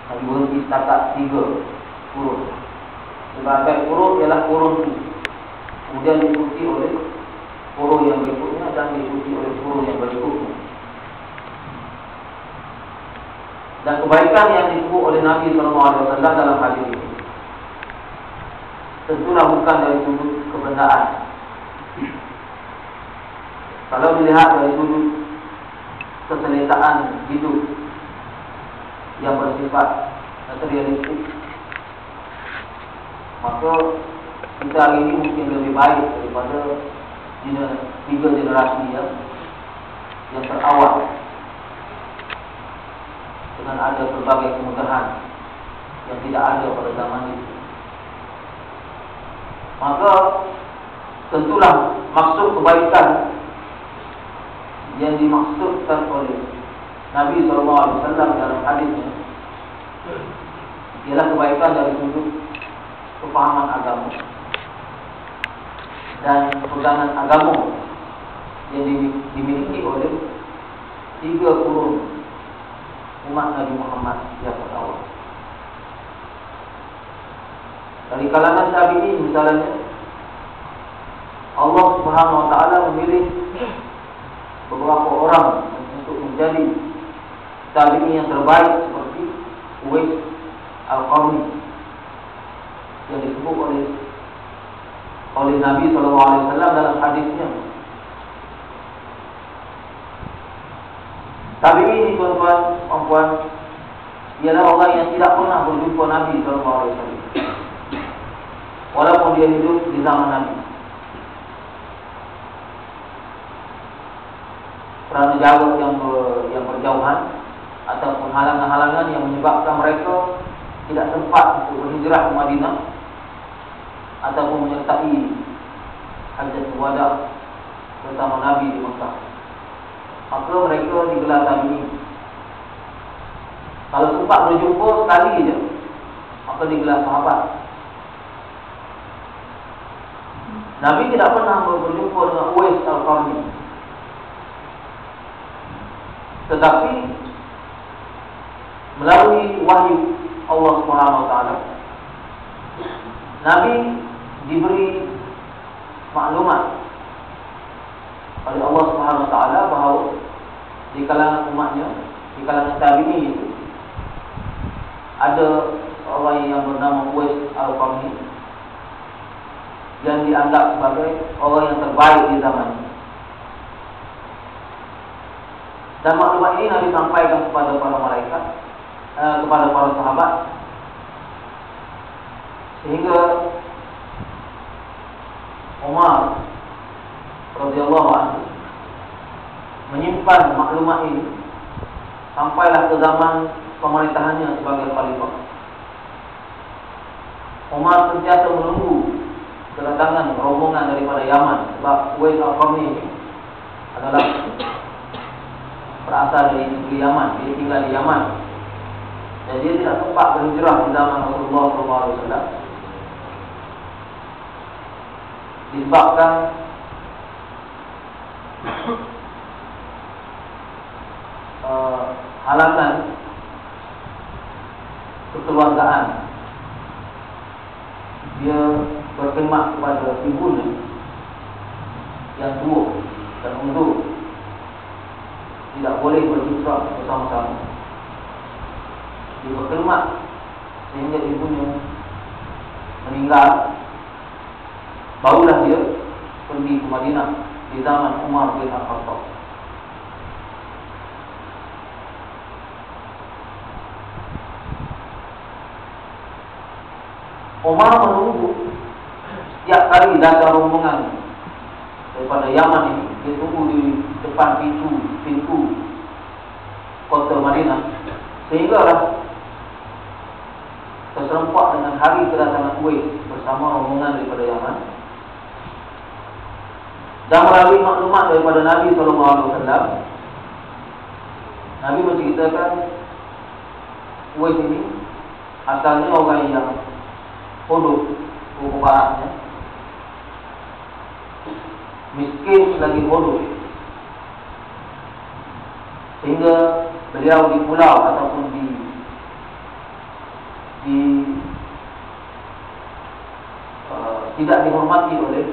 Nabi berhenti setakat 3 kurun. Sebagai kurun ialah kurun itu, kemudian diikuti oleh kurun yang berikutnya dan diikuti oleh kurun yang berikutnya. Dan kebaikan yang disebut oleh Nabi SAW dalam hadis ini tentulah bukan dari sudut kebendaan. Kalau dilihat dari sudut keseletaan hidup yang bersifat materialistik, maka kita hari ini mungkin lebih baik daripada 3 generasi yang terawal dengan ada berbagai kemudahan yang tidak ada pada zaman itu. Maka tentulah maksud kebaikan yang dimaksudkan oleh Nabi SAW dalam hadisnya ialah kebaikan dari sudut kefahaman agama dan pegangan agama yang dimiliki oleh 3 kurun umat Nabi Muhammad yang pertama. Dari kalangan tabi'in misalnya, Allah Subhanahu wa taala memilih beberapa orang untuk menjadi tabi'in yang terbaik seperti Uwais Al-Qarni yang disebut oleh Nabi SAW dalam hadisnya. Tabi'in ini tuan-tuan, ialah orang yang tidak pernah berjumpa Nabi SAW, walaupun dia hidup di zaman Nabi. Kerana jarak yang berjauhan ataupun halangan-halangan yang menyebabkan mereka tidak sempat untuk berhijrah ke Madinah ataupun menyertai hajat wada bersama Nabi di Mekah, maka mereka digelar tabi'in. Kalau sempat berjumpa sekali je, maka digelar sahabat. Nabi tidak pernah berjumpa dengan Uwais Al-Qarni, tetapi melalui wahyu Allah Subhanahu wa taala, Nabi diberi maklumat oleh Allah Subhanahu wa taala bahawa di kalangan umatnya, di kalangan tabi'in itu, ada orang yang bernama Uwais Al-Qarni yang dianggap sebagai orang yang terbaik di zamannya. Dan maklumat ini Nabi sampaikan kepada para malaikat, kepada para sahabat, sehingga Umar radhiyallahu anhu menyimpan maklumat ini sampailah ke zaman pemerintahannya sebagai khalifah. Umar sentiasa menunggu kedatangan rombongan daripada Yaman, sebab Uwais Al-Qarni ini adalah berasal dari negeri Yaman. Dia tinggal di Yaman dan dia tidak sempat berhijrah di zaman Rasulullah SAW disebabkan halangan kekeluargaan. Dia berkhidmat kepada ibunya yang tua dan untuk tidak boleh berhijrah bersama-sama. Dia berkhidmat sehingga ibunya meninggal. Barulah dia pergi ke Madinah di zaman Umar bin Al-Khattab. Umar menunggu setiap kali datang rombongan daripada Yaman ini. Dia tunggu di depan pintu kota Madinah, sehinggalah terserempak dengan hari kedatangan Uwais bersama rombongan daripada Yaman. Dan melalui maklumat daripada Nabi SAW, Nabi menceritakan Uwais ini asalnya orang yang bodoh, hukum baratnya, miskin lagi bodoh, sehingga beliau di pulau ataupun tidak dihormati oleh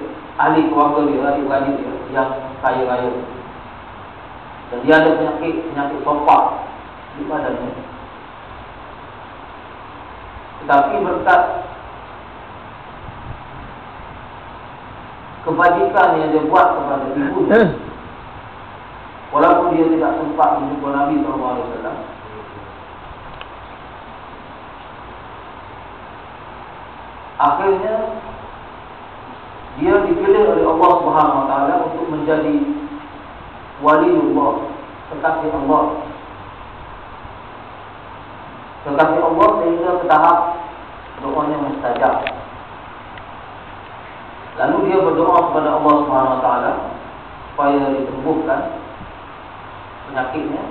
ahli keluarga dia, adik-beradik dia yang kaya raya. Dan dia ada penyakit sopak di badannya. Tetapi berkat kebajikan yang dia buat kepada ibunya, walaupun dia tidak sempat menjumpa Nabi SAW, akhirnya dia dipilih oleh Allah Subhanahu Wa Taala untuk menjadi waliullah, kekasih Allah. Kekasih Allah sehingga ke tahap doanya mustajab. Lalu dia berdoa kepada Allah Subhanahu Wa Taala supaya disembuhkan penyakitnya.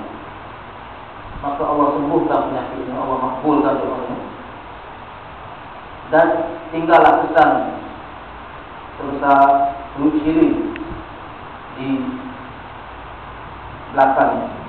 Maka Allah sembuhkan penyakitnya, Allah makbulkan doanya. Dan tinggallah kesan sebesar 10 shilling di belakangnya.